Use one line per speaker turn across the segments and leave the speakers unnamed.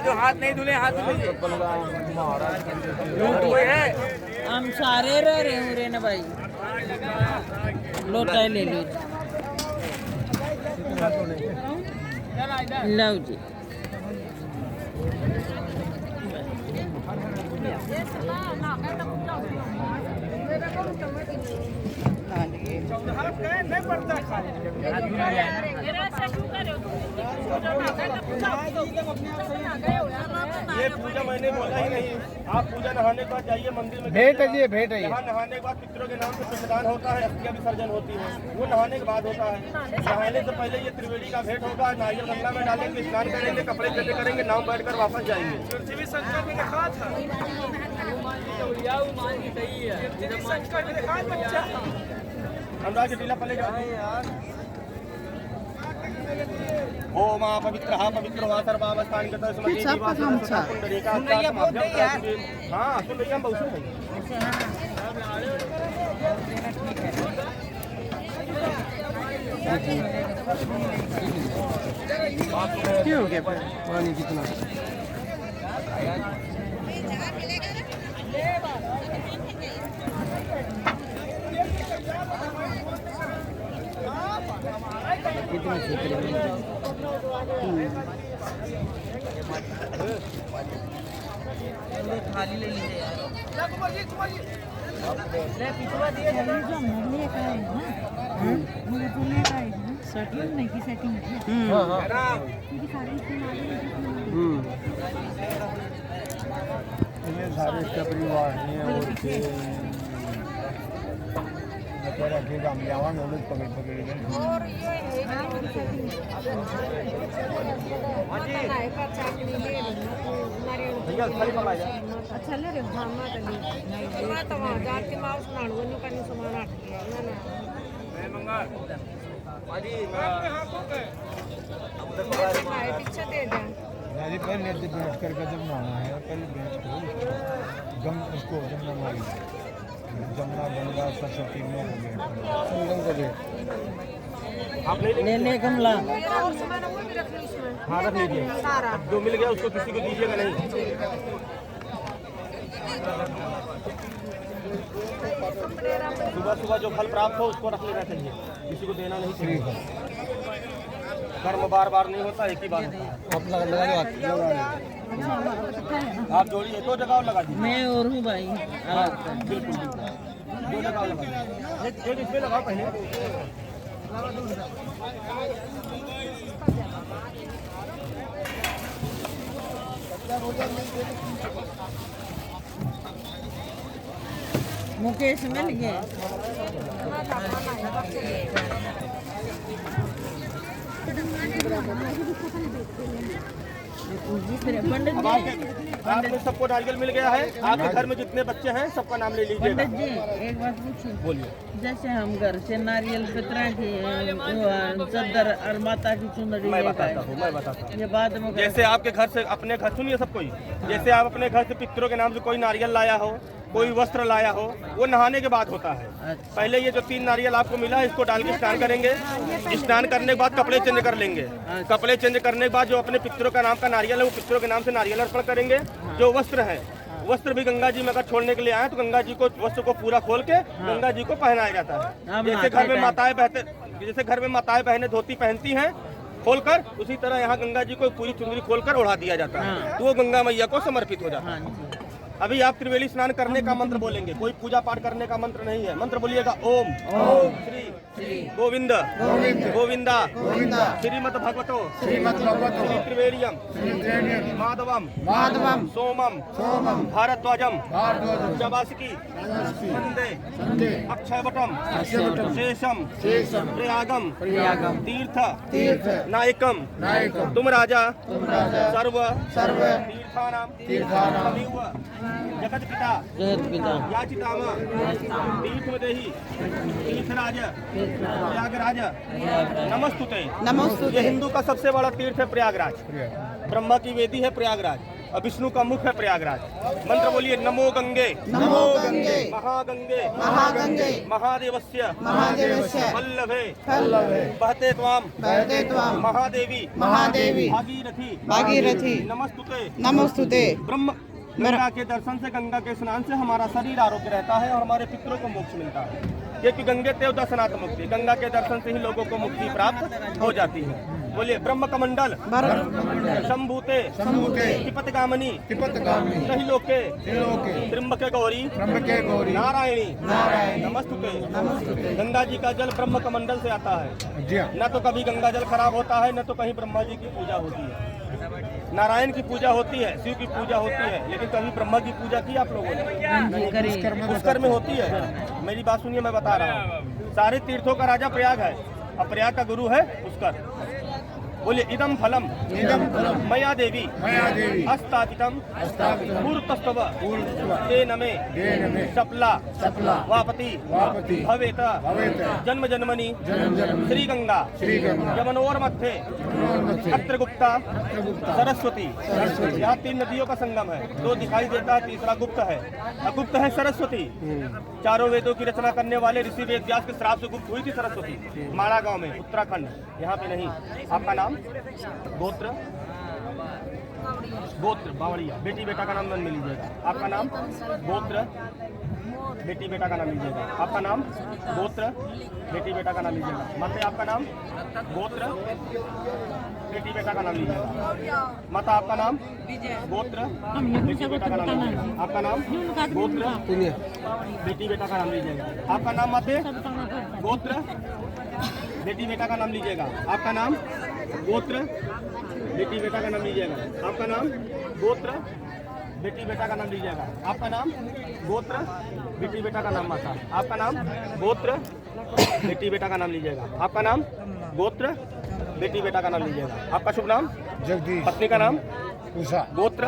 जो हाथ नहीं धुले हाथ है।
हम सारे रह रहे हैं रे ना भाई, लोटा ले लो लो जी।
नहीं पड़ता ये पूजा मैंने बोला ही नहीं। आप पूजा नहाने के बाद जाइए मंदिर में,
भेंट है जी, भेंट है।
यहाँ नहाने के बाद पितरों के नाम से पिंडदान होता है, अस्थियां विसर्जन होती है, वो नहाने के बाद होता है। नहाने से पहले ये त्रिवेणी का भेंट होगा, नारियल गंगा में डालेंगे, स्नान करेंगे, कपड़े चले करेंगे, नाव बैठ कर वापस जाएंगे। शंकर में लिखा था, अनुराग टीला पले ओम पवित्र पवित्र वा सर्वावस्थान गतः सुमति पुंडरीका हां सुन रही हम बहुत सुन भाई।
क्यों हो गया पानी कितना कितना क्षेत्र
थाली ले लीजिए यार।
सेटिंग नहीं की सेटिंग
ये सारे इसका परिवार नहीं है और रखेगा हम जावा नॉलेज पकड़
और ये अच्छा ले रे हाँ माता ली माता वहाँ जाके माँ सुनाने वो न्यू करने समान आठ ना ना पीछे दे जा
दादी पहले बैठ करके जब नहाना है पहले बैठ को गम उसको जमना मारी जमुना गंगा सरस्वती में संगम का गेट
आप नहीं
ले गमला।
और सामान वो भी रख लो उसमें।
हाँ रख लीजिए,
सारा
जो मिल गया उसको किसी को दीजिएगा नहीं। सुबह सुबह जो फल प्राप्त हो उसको रख लेना चाहिए, किसी को देना नहीं चाहिए। कर्म बार बार नहीं होता, एक ही बार होता है।
आप लगा
आप जोड़िए, दो जगह लगा दीजिए।
मैं और हूँ भाई।
बिल्कुल दो जगह लगा दीजिए, एक इसमें लगाओ पहले।
मुकेश मिल गए। पंडित
अब आपने सबको नारियल मिल गया है। आपके घर में जितने बच्चे हैं सबका नाम ले लीजिएगा।
पंडित जी एक बात पूछूं?
बोलिए।
जैसे हम घर से नारियल पितरा की चद्दर और माता की चुनरी
मैं
लेकर
बताता हूँ, मैं बताता हूँ।
ये बाद में
जैसे आपके घर से अपने घर, सुनिए सब कोई, जैसे आप अपने घर से पितरों के नाम से कोई नारियल लाया हो, कोई वस्त्र लाया हो, वो नहाने के बाद होता है। पहले ये जो 3 नारियल आपको मिला इसको डाल के स्नान करेंगे। स्नान करने के बाद कपड़े चेंज कर लेंगे। कपड़े चेंज करने के बाद जो अपने पितरों का नाम का नारियल है वो पितरों के नाम से नारियल अर्पण करेंगे। जो वस्त्र है, वस्त्र भी गंगा जी में अगर छोड़ने के लिए आए तो गंगा जी को वस्त्र को पूरा खोल के गंगा जी को पहनाया जाता है। जैसे घर में माताएं बहनें धोती पहनती हैं खोलकर, उसी तरह यहाँ गंगा जी को पूरी चुनरी खोलकर ओढ़ा दिया जाता है, तो वो गंगा मैया को समर्पित हो जाता है। अभी आप त्रिवेणी स्नान करने का मंत्र बोलेंगे, कोई पूजा पाठ करने का मंत्र नहीं है। मंत्र बोलिएगा ओम श्री गोविंद गोविंदा श्रीमद भगवतो श्री त्रिवेणीयम माधवम सोमम भारद्वाजम जबासकी वंदे अक्षयवटम शेषम प्रयागम तीर्थ नायकम तुम राजा सर्व तीर्थानाम जगत पिता याचिताम तीर्थमदेहि तीर्थराज प्रयागराज नमस्तुते। ये हिंदू का सबसे बड़ा तीर्थ है प्रयागराज। ब्रह्मा की वेदी है प्रयागराज। और विष्णु का मुख है प्रयागराज। मंत्र बोलिए नमो गंगे
नमो गंगे
महागंगे
महागंगे
महादेवस्य
महादेवस्य
वल्लभे
वल्लभे
बहते त्वाम
वरदे त्वां
महादेवी
महादेवी
भागीरथी
भागीरथी
नमस्तुते
नमोस्तुते।
ब्रह्म। गंगा के दर्शन से, गंगा के स्नान से हमारा शरीर आरोग्य रहता है और हमारे पितरों को मोक्ष मिलता है, क्योंकि गंगे तेव दर्शनात् मुक्ति, गंगा के दर्शन से ही लोगों को मुक्ति प्राप्त हो जाती है। बोलिए ब्रह्म कमंडल शंभूते तिपतगामिनी त्रैलोके त्र्यंबके गौरी नारायणी नमस्तुते। गंगा जी का जल ब्रह्म कमंडल से आता है। न तो कभी गंगा जल खराब होता है, न तो कहीं ब्रह्मा जी की पूजा होती है। नारायण की पूजा होती है, शिव की पूजा होती है, लेकिन कभी ब्रह्मा की पूजा की आप लोगों ने? पुष्कर में होती है। मेरी बात सुनिए, मैं बता रहा हूँ। सारे तीर्थों का राजा प्रयाग है और प्रयाग का गुरु है पुष्कर। बोलिए इदम फलम मया देवी अस्तापितम मूर्तस्तव तेन मे सपला वापति भवेत जन्म जन्मनि श्री गंगा यमुनोर्मध्ये अत्र गुप्ता सरस्वती। यहाँ 3 नदियों का संगम है, 2 दिखाई देता है, तीसरा गुप्त है। गुप्त है सरस्वती। चारों वेदों की रचना करने वाले ऋषि वेद व्यास के श्राप से गुप्त हुई थी सरस्वती, माड़ा गांव में, उत्तराखंड। यहाँ पे नहीं। आपका नाम? गोत्र बावड़िया। बेटी बेटा का नाम में लीजिएगा। आपका नाम? गोत्र बेटी बेटा का नाम लीजिएगा। आपका नाम? गोत्र बेटी बेटा का नाम लीजिएगा। माता आपका नाम? गोत्र बेटी बेटा का नाम लीजिएगा। माता आपका नाम? गोत्र बेटी बेटा का नाम लीजिएगा। आपका नाम? गोत्र बेटी बेटा का नाम लीजिएगा। आपका नाम माते? गोत्र बेटी बेटा का नाम लीजिएगा। आपका नाम? गोत्र बेटी बेटा का नाम लीजिएगा। आपका नाम? गोत्र बेटी बेटा का नाम लीजिएगा। आपका नाम? गोत्र बेटी बेटा का नाम माता। आपका नाम? गोत्र बेटी बेटा का नाम लीजिएगा। आपका नाम? गोत्र बेटी बेटा का नाम लीजिएगा। आपका शुभ नाम?
जगदीश।
पत्नी का नाम?
उषा।
गोत्र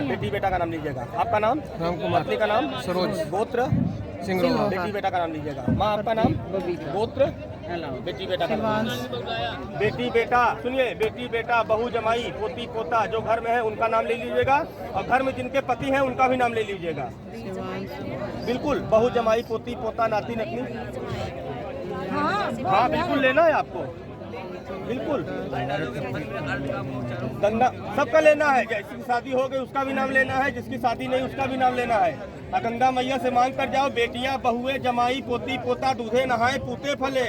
बेटी बेटा का नाम लीजिएगा। आपका नाम?
रामकुमार।
पत्नी का नाम?
सरोज।
गोत्र
सिंगरौला।
बेटी बेटा का नाम लीजिएगा। माँ आपका नाम? गोत्र बेटी बेटा का नाम। बेटी बेटा सुनिए, बेटी बेटा बहू जमाई पोती पोता जो घर में है उनका नाम ले लीजिएगा, और घर में जिनके पति हैं उनका भी नाम ले लीजिएगा। बिल्कुल, बहू जमाई पोती पोता नाती नतनी, हाँ बिल्कुल लेना है आपको, बिल्कुल। गंगा सबका लेना है, जिसकी शादी हो गई उसका भी नाम लेना है, जिसकी शादी नहीं उसका भी नाम लेना है। और गंगा मैया से मांग कर जाओ, बेटियां बहुए जमाई पोती पोता दूधे नहाए पूते फले,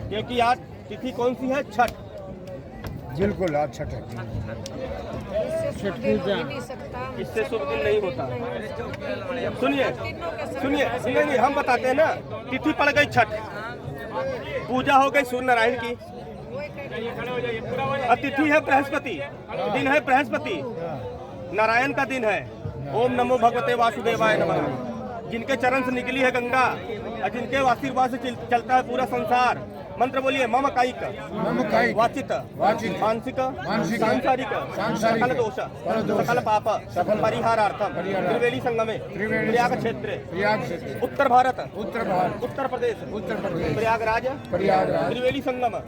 क्योंकि आज तिथि कौन सी है? छठ।
बिल्कुल आज छठ है।
छठ पूजा
इससे शुभ दिन नहीं होता। सुनिए सुनिए सुनिए, हम बताते हैं ना, तिथि पड़ गई छठ, पूजा हो गई सूर्य नारायण की, तिथि है बृहस्पति, दिन है बृहस्पति, नारायण का दिन है। ओम नमो भगवते वासुदेवाय नमः। जिनके चरण से निकली है गंगा और जिनके आशीर्वाद से चलता है पूरा संसार। मंत्र बोलिए मम कायिक वाचित मानसिक सांसारिक सकल दोष सकल पाप परिहारार्थम त्रिवेणी संगमे प्रयाग क्षेत्र उत्तर भारत उत्तर प्रदेश प्रयागराज त्रिवेणी संगम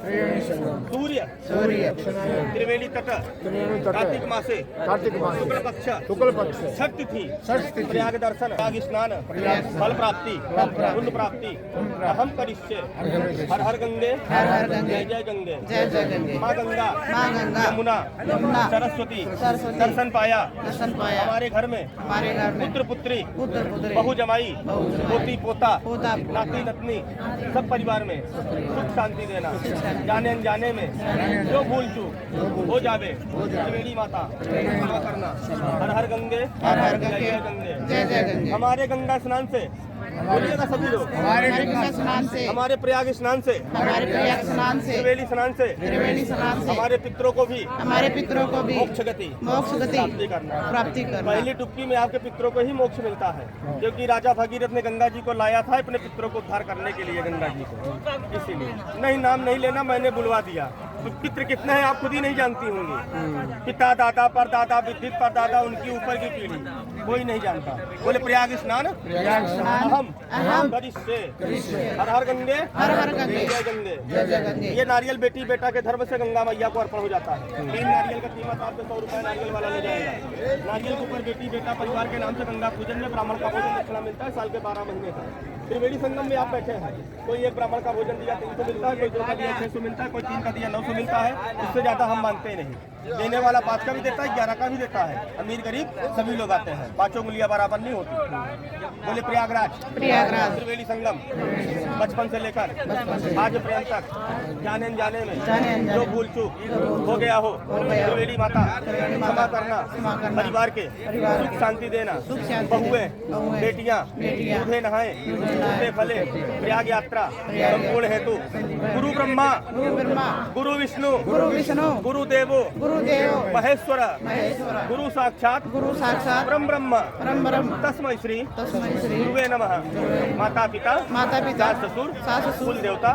सूर्य त्रिवेणी तट कार्तिक मासे शुक्ल पक्ष छठ तिथि प्रयाग दर्शन प्रयाग स्नान फल प्राप्ति पुण्य प्राप्ति अहम करिष्ये। हर हर गंगे जय जय गंगे माँ गंगा यमुना सरस्वती दर्शन पाया हमारे घर में पुत्र पुत्री बहु जमाई पोती पोता नाती नतनी सब परिवार में सुख शांति देना। जाने अनजाने में जो भूल चूक हो जावे त्रिवेणी माता क्षमा करना। हर हर गंगे जय जय गंगे। हमारे गंगा स्नान से बोलिएगा सभी लोग,
हमारे गंगा स्नान से,
हमारे प्रयाग स्नान से,
हमारे प्रयाग स्नान से,
त्रिवेणी स्नान से, हमारे पितरों को भी मोक्ष गति प्राप्ति करना। पहली डुबकी में आपके पितरों को ही मोक्ष मिलता है, क्योंकि राजा भगीरथ ने गंगा जी को लाया था अपने पितरों को उद्धार करने के लिए गंगा जी को। इसीलिए नहीं, नाम नहीं लेना, मैंने बुलवा दिया। तो पितृ कितने हैं आप खुद ही नहीं जानती होंगी। पिता दादा परदादा विद्युत परदादा उनकी ऊपर की पीढ़ी कोई नहीं जानता। बोले प्रयाग स्नान अहम
अहम
करिष्ये हर हर गंगे
हर हर गंगे
जय गंगे।
जय जय गंगे।
ये नारियल बेटी बेटा के धर्म से गंगा मैया को अर्पण हो जाता है। 3 नारियल का कीमत आपको 100 रुपए नारियल वाला ले जाएगा। नारियल के ऊपर बेटी बेटा परिवार के नाम से गंगा पूजन में ब्राह्मण का भोजन दक्षिणा मिलता है साल के 12 महीने का। त्रिवेणी संगम में आप बैठे हैं, कोई एक ब्राह्मण का भोजन दिया 300 मिलता है, कोई 2 का दिया 600 मिलता है, कोई 3 का दिया 900 मिलता है। उससे ज्यादा हम मानते ही नहीं। देने वाला 5 का भी देता है, 11 का भी देता है। अमीर गरीब सभी लोग आते हैं, 5 उंगलियां बराबर नहीं होती। बोले प्रयागराज त्रिवेणी संगम बचपन से लेकर आज पर्यंत तक जाने अनजाने में जो भूल चूक हो गया हो, त्रिवेणी माता क्षमा करना, परिवार के सुख शांति देना। बहुएं बेटियां दूधे नहाए दूधे फले प्रयाग यात्रा संपूर्ण हेतु गुरु ब्रह्मा गुरु विष्णु गुरु देवो महेश्वर गुरु साक्षात परम ब्रह्म तस्मै श्री गुरुवे नमः। माता पिता सास ससुर कुल देवता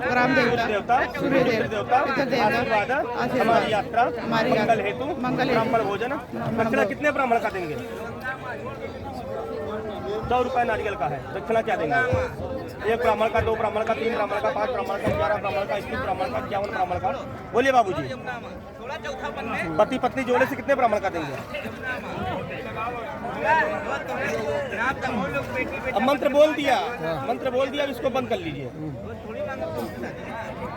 ग्राम देवता सूर्य देवता आशीर्वाद हमारी यात्रा मंगल हेतु ब्राह्मण भोजन। दक्षिणा कितने ब्राह्मण का देंगे? 100 रुपए नारियल का है। दक्षिणा क्या देंगे? 1 ब्राह्मण का, 2 ब्राह्मण का, 3 ब्राह्मण का, 5 ब्राह्मण का, 11 ब्राह्मण का, 21 ब्राह्मण का, 51 ब्राह्मण का। बोलिए बाबूजी, पति पत्नी जोड़े से कितने ब्राह्मण का देंगे? अब मंत्र बोल दिया, अब इसको बंद कर लीजिए।